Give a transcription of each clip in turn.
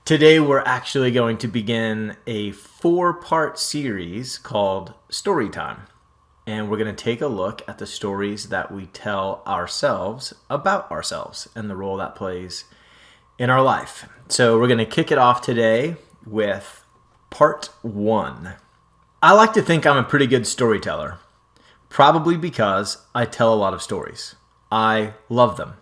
Today, we're actually going to begin a 4-part series called Storytime. And we're going to take a look at the stories that we tell ourselves about ourselves and the role that plays in our life. So, we're going to kick it off today with part 1. I like to think I'm a pretty good storyteller, probably because I tell a lot of stories. I love them.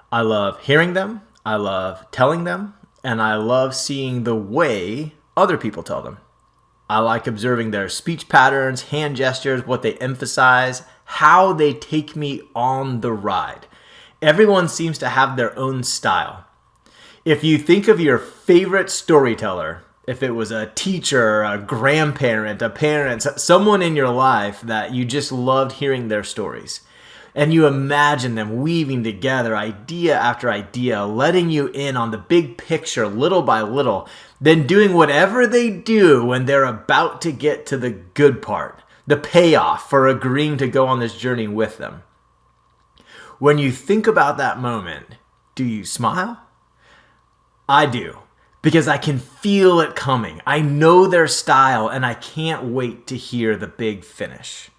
I love hearing them. I love telling them. And I love seeing the way other people tell them. I like observing their speech patterns, hand gestures, what they emphasize, how they take me on the ride. Everyone seems to have their own style. If you think of your favorite storyteller, if it was a teacher, a grandparent, a parent, someone in your life that you just loved hearing their stories, and you imagine them weaving together idea after idea, letting you in on the big picture little by little, then doing whatever they do when they're about to get to the good part, the payoff for agreeing to go on this journey with them. When you think about that moment, do you smile? I do, because I can feel it coming. I know their style, and I can't wait to hear the big finish.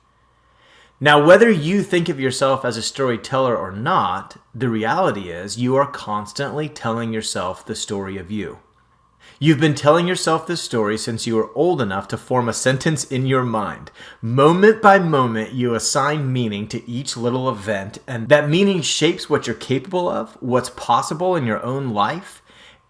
Now, whether you think of yourself as a storyteller or not, the reality is you are constantly telling yourself the story of you. You've been telling yourself this story since you were old enough to form a sentence in your mind. Moment by moment, you assign meaning to each little event, and that meaning shapes what you're capable of, what's possible in your own life,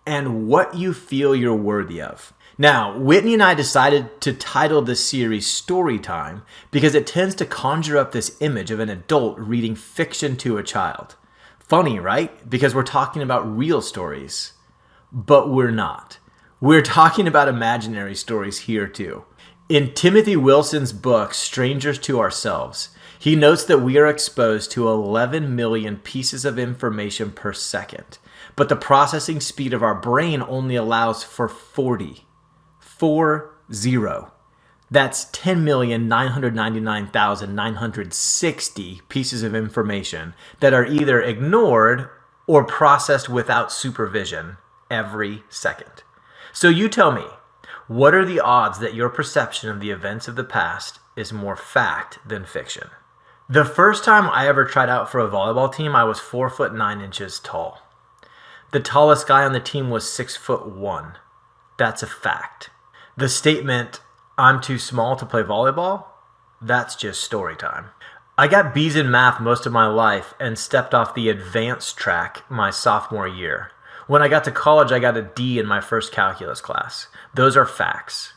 and what you feel you're worthy of. Now, Whitney and I decided to title this series Storytime because it tends to conjure up this image of an adult reading fiction to a child. Funny, right? Because we're talking about real stories. But we're not. We're talking about imaginary stories here too. In Timothy Wilson's book, Strangers to Ourselves, he notes that we are exposed to 11 million pieces of information per second, but the processing speed of our brain only allows for 40. 40. That's 10,999,960 pieces of information that are either ignored or processed without supervision every second. So you tell me, what are the odds that your perception of the events of the past is more fact than fiction? The first time I ever tried out for a volleyball team, I was 4'9" tall. The tallest guy on the team was 6'1". That's a fact. The statement, I'm too small to play volleyball, that's just story time. I got B's in math most of my life and stepped off the advanced track my sophomore year. When I got to college, I got a D in my first calculus class. Those are facts.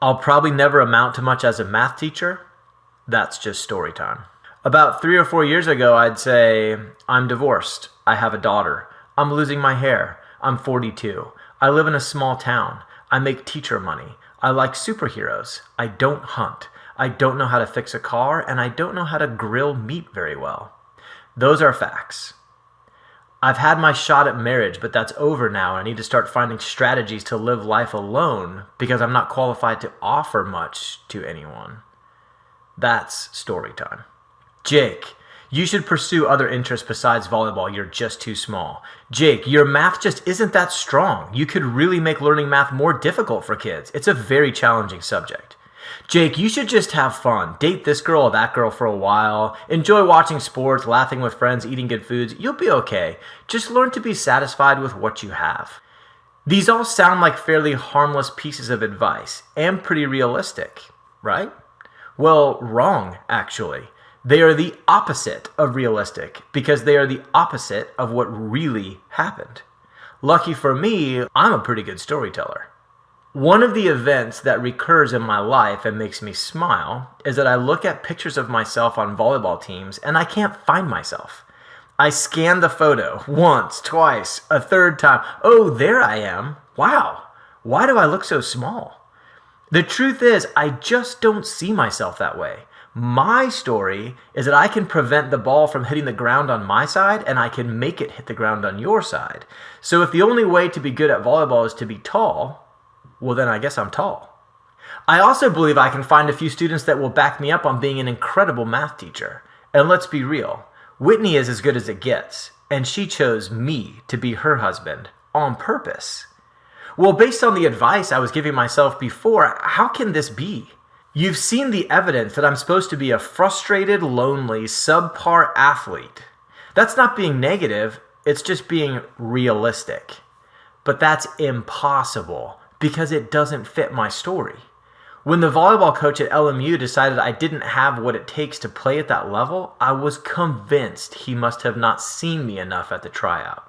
I'll probably never amount to much as a math teacher. That's just story time. About 3 or 4 years ago, I'd say, I'm divorced. I have a daughter. I'm losing my hair. I'm 42. I live in a small town. I make teacher money. I like superheroes. I don't hunt. I don't know how to fix a car, and I don't know how to grill meat very well. Those are facts. I've had my shot at marriage, but that's over now. I need to start finding strategies to live life alone because I'm not qualified to offer much to anyone. That's story time. Jake, you should pursue other interests besides volleyball. You're just too small. Jake, your math just isn't that strong. You could really make learning math more difficult for kids. It's a very challenging subject. Jake, you should just have fun. Date this girl or that girl for a while. Enjoy watching sports, laughing with friends, eating good foods. You'll be okay. Just learn to be satisfied with what you have. These all sound like fairly harmless pieces of advice and pretty realistic, right? Well, wrong, actually. They are the opposite of realistic because they are the opposite of what really happened. Lucky for me, I'm a pretty good storyteller. One of the events that recurs in my life and makes me smile is that I look at pictures of myself on volleyball teams and I can't find myself. I scan the photo once, twice, a third time. Oh, there I am. Wow. Why do I look so small? The truth is, I just don't see myself that way. My story is that I can prevent the ball from hitting the ground on my side and I can make it hit the ground on your side. So if the only way to be good at volleyball is to be tall, well then I guess I'm tall. I also believe I can find a few students that will back me up on being an incredible math teacher. And let's be real, Whitney is as good as it gets, and she chose me to be her husband on purpose. Well, based on the advice I was giving myself before, how can this be? You've seen the evidence that I'm supposed to be a frustrated, lonely, subpar athlete. That's not being negative, it's just being realistic. But that's impossible because it doesn't fit my story. When the volleyball coach at LMU decided I didn't have what it takes to play at that level, I was convinced he must have not seen me enough at the tryout.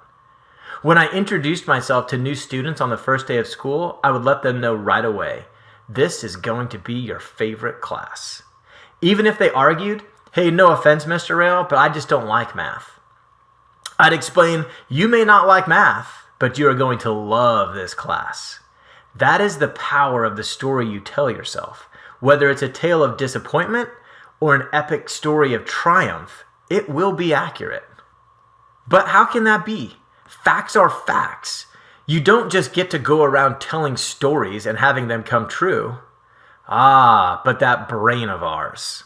When I introduced myself to new students on the first day of school, I would let them know right away, this is going to be your favorite class. Even if they argued, hey, no offense, Mr. Rail, but I just don't like math. I'd explain, you may not like math, but you are going to love this class. That is the power of the story you tell yourself. Whether it's a tale of disappointment or an epic story of triumph, it will be accurate. But how can that be? Facts are facts. You don't just get to go around telling stories and having them come true. But that brain of ours.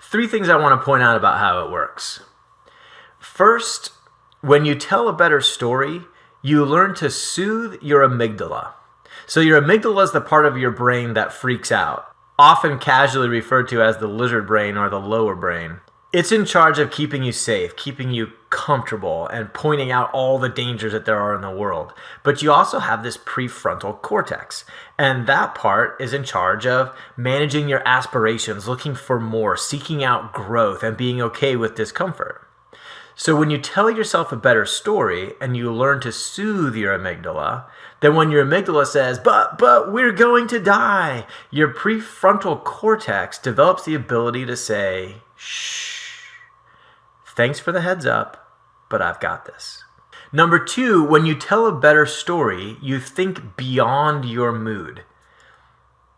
3 things I want to point out about how it works. First, when you tell a better story, you learn to soothe your amygdala. So your amygdala is the part of your brain that freaks out, often casually referred to as the lizard brain or the lower brain. It's in charge of keeping you safe, keeping you comfortable, and pointing out all the dangers that there are in the world. But you also have this prefrontal cortex, and that part is in charge of managing your aspirations, looking for more, seeking out growth, and being okay with discomfort. So when you tell yourself a better story and you learn to soothe your amygdala, then when your amygdala says, but we're going to die, your prefrontal cortex develops the ability to say, shh, thanks for the heads up, but I've got this. Number 2, when you tell a better story, you think beyond your mood.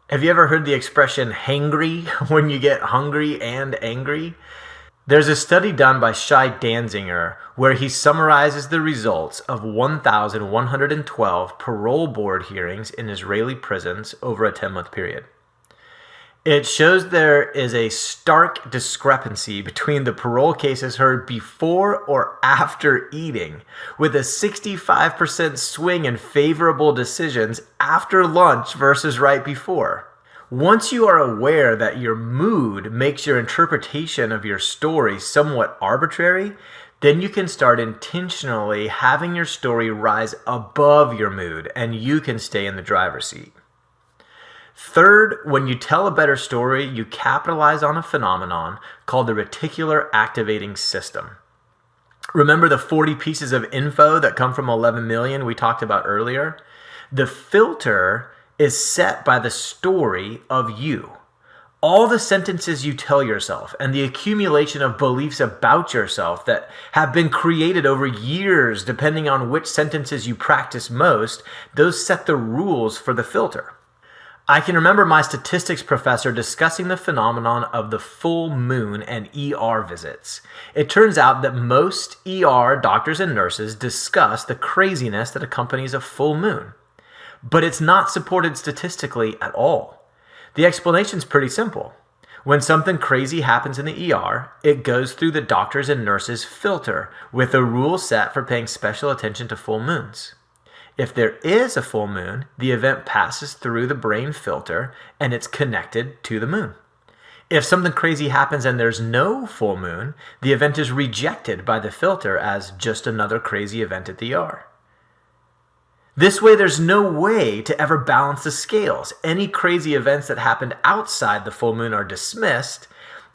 Have you ever heard the expression hangry when you get hungry and angry? There's a study done by Shai Danziger where he summarizes the results of 1,112 parole board hearings in Israeli prisons over a 10-month period. It shows there is a stark discrepancy between the parole cases heard before or after eating, with a 65% swing in favorable decisions after lunch versus right before. Once you are aware that your mood makes your interpretation of your story somewhat arbitrary, then you can start intentionally having your story rise above your mood and you can stay in the driver's seat. Third, when you tell a better story, you capitalize on a phenomenon called the reticular activating system. Remember the 40 pieces of info that come from 11 million we talked about earlier? The filter is set by the story of you. All the sentences you tell yourself and the accumulation of beliefs about yourself that have been created over years, depending on which sentences you practice most, those set the rules for the filter. I can remember my statistics professor discussing the phenomenon of the full moon and ER visits. It turns out that most ER doctors and nurses discuss the craziness that accompanies a full moon. But it's not supported statistically at all. The explanation's pretty simple. When something crazy happens in the ER, it goes through the doctors and nurses' filter with a rule set for paying special attention to full moons. If there is a full moon, the event passes through the brain filter and it's connected to the moon. If something crazy happens and there's no full moon, the event is rejected by the filter as just another crazy event at the ER. This way, there's no way to ever balance the scales. Any crazy events that happened outside the full moon are dismissed,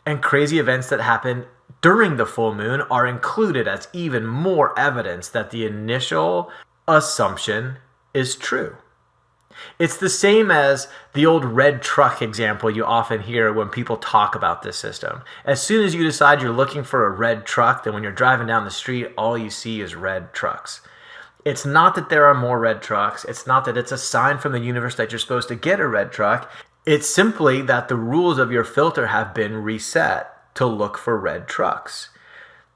and crazy events that happen during the full moon are included as even more evidence that the initial assumption is true. It's the same as the old red truck example you often hear when people talk about this system. As soon as you decide you're looking for a red truck, then when you're driving down the street, all you see is red trucks. It's not that there are more red trucks. It's not that it's a sign from the universe that you're supposed to get a red truck. It's simply that the rules of your filter have been reset to look for red trucks.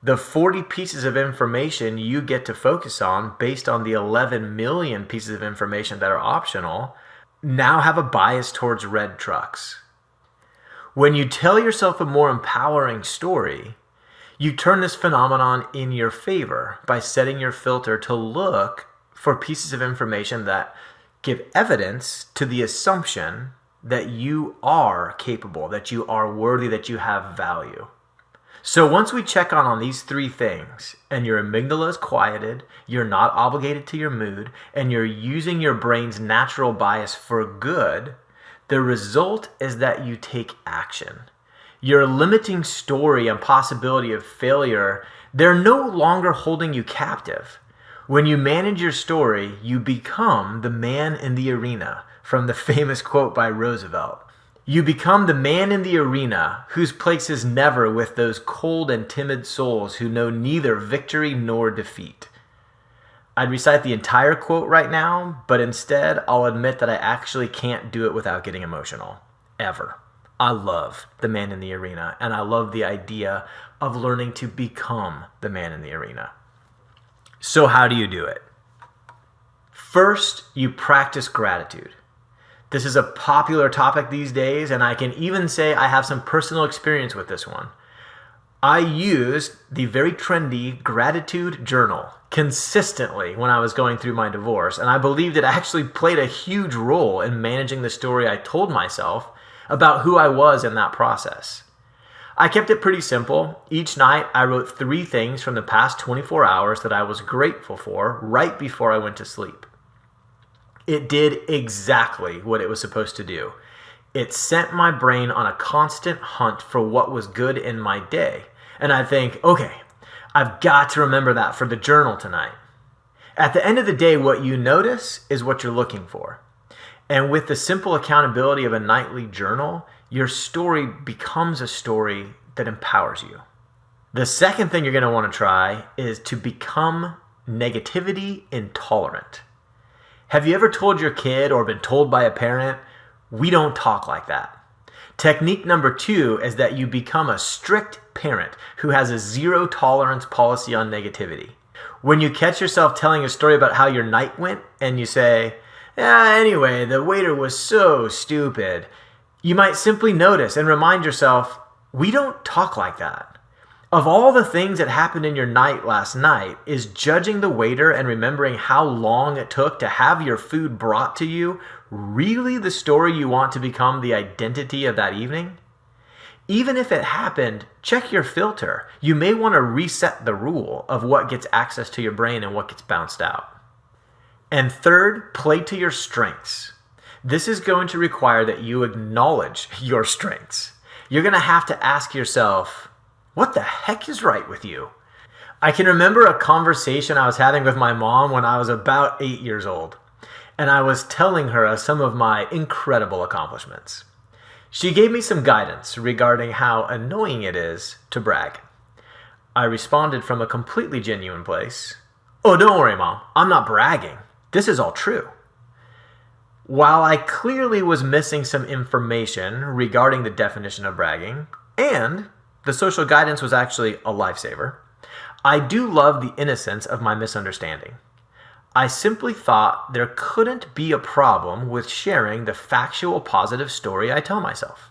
The 40 pieces of information you get to focus on based on the 11 million pieces of information that are optional now have a bias towards red trucks. When you tell yourself a more empowering story, you turn this phenomenon in your favor by setting your filter to look for pieces of information that give evidence to the assumption that you are capable, that you are worthy, that you have value. So once we check on these three things, and your amygdala is quieted, you're not obligated to your mood, and you're using your brain's natural bias for good, the result is that you take action. Your limiting story and possibility of failure, they're no longer holding you captive. When you manage your story, you become the man in the arena, from the famous quote by Roosevelt. You become the man in the arena whose place is never with those cold and timid souls who know neither victory nor defeat. I'd recite the entire quote right now, but instead I'll admit that I actually can't do it without getting emotional. Ever. I love the man in the arena, and I love the idea of learning to become the man in the arena. So how do you do it? First, you practice gratitude. This is a popular topic these days, and I can even say I have some personal experience with this one. I used the very trendy gratitude journal consistently when I was going through my divorce, and I believed it actually played a huge role in managing the story I told myself about who I was in that process. I kept it pretty simple. Each night, I wrote 3 things from the past 24 hours that I was grateful for right before I went to sleep. It did exactly what it was supposed to do. It sent my brain on a constant hunt for what was good in my day. And I think, okay, I've got to remember that for the journal tonight. At the end of the day, what you notice is what you're looking for. And with the simple accountability of a nightly journal, your story becomes a story that empowers you. The second thing you're going to want to try is to become negativity intolerant. Have you ever told your kid or been told by a parent, we don't talk like that? Technique number 2 is that you become a strict parent who has a zero tolerance policy on negativity. When you catch yourself telling a story about how your night went and you say, anyway, the waiter was so stupid, you might simply notice and remind yourself, we don't talk like that. Of all the things that happened in your night last night, is judging the waiter and remembering how long it took to have your food brought to you really the story you want to become the identity of that evening? Even if it happened, check your filter. You may want to reset the rule of what gets access to your brain and what gets bounced out. And third, play to your strengths. This is going to require that you acknowledge your strengths. You're going to have to ask yourself, what the heck is right with you? I can remember a conversation I was having with my mom when I was about 8 years old, and I was telling her of some of my incredible accomplishments. She gave me some guidance regarding how annoying it is to brag. I responded from a completely genuine place. Oh, don't worry, Mom. I'm not bragging. This is all true. While I clearly was missing some information regarding the definition of bragging, and the social guidance was actually a lifesaver, I do love the innocence of my misunderstanding. I simply thought there couldn't be a problem with sharing the factual positive story I tell myself.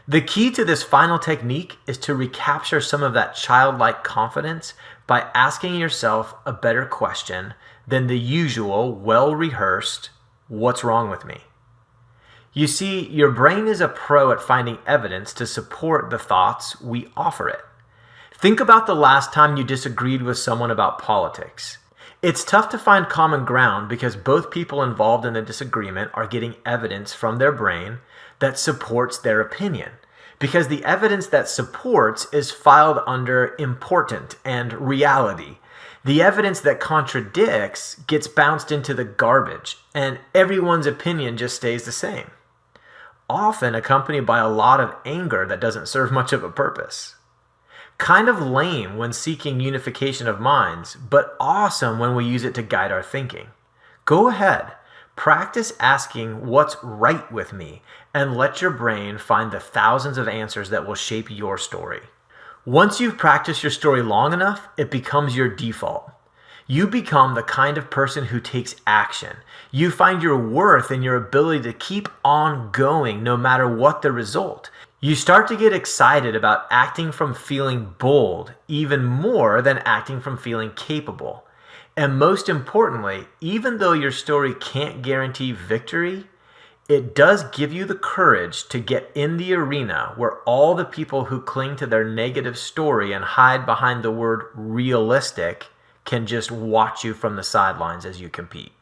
The key to this final technique is to recapture some of that childlike confidence by asking yourself a better question than the usual well-rehearsed, what's wrong with me? You see, your brain is a pro at finding evidence to support the thoughts we offer it. Think about the last time you disagreed with someone about politics. It's tough to find common ground because both people involved in the disagreement are getting evidence from their brain that supports their opinion, because the evidence that supports is filed under important and reality. The evidence that contradicts gets bounced into the garbage, and everyone's opinion just stays the same, often accompanied by a lot of anger that doesn't serve much of a purpose. Kind of lame when seeking unification of minds, but awesome when we use it to guide our thinking. Go ahead, practice asking what's right with me, and let your brain find the thousands of answers that will shape your story. Once you've practiced your story long enough, it becomes your default. You become the kind of person who takes action. You find your worth in your ability to keep on going no matter what the result. You start to get excited about acting from feeling bold even more than acting from feeling capable. And most importantly, even though your story can't guarantee victory, it does give you the courage to get in the arena where all the people who cling to their negative story and hide behind the word realistic can just watch you from the sidelines as you compete.